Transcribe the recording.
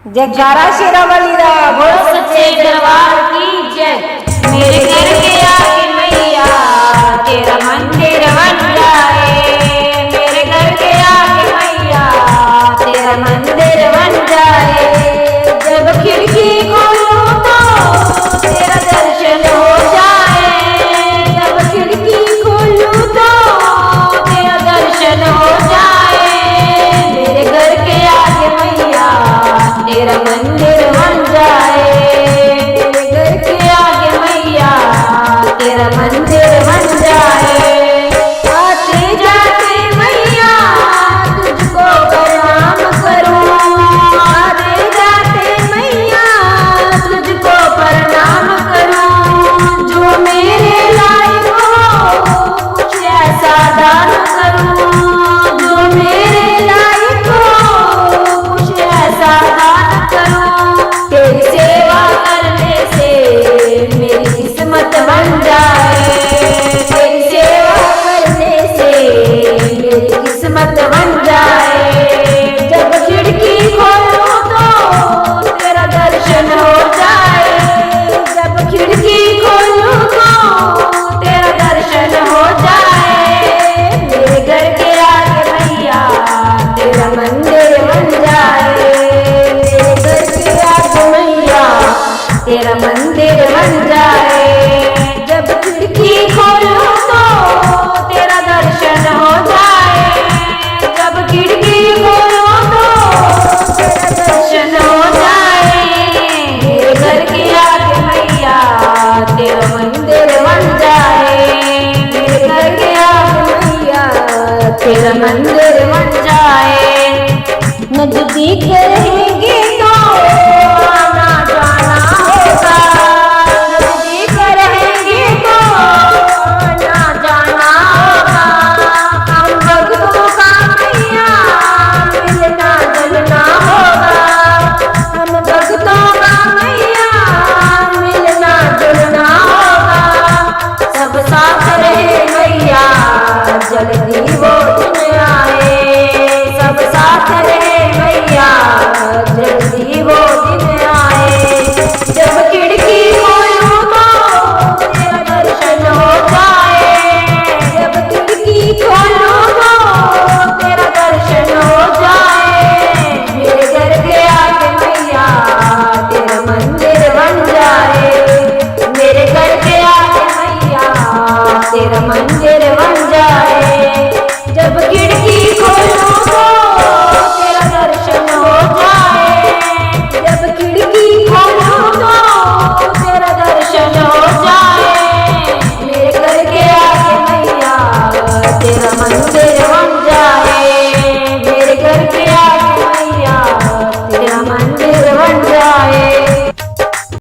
जयकारा शेरावाली दा बोल सच्चे दरबार की जय। मेरे घर के आगे मैया तेरा मंदिर बन जाए, मेरे घर के आगे मैया तेरा मंदिर बन जाए। जब खिड़की खोलूं तो तेरा दर्शन हो जाए, जब खिड़की खोलूं तो तेरा दर्शन हो जाए। मेरे घर के आगे मैया तेरा मंदिर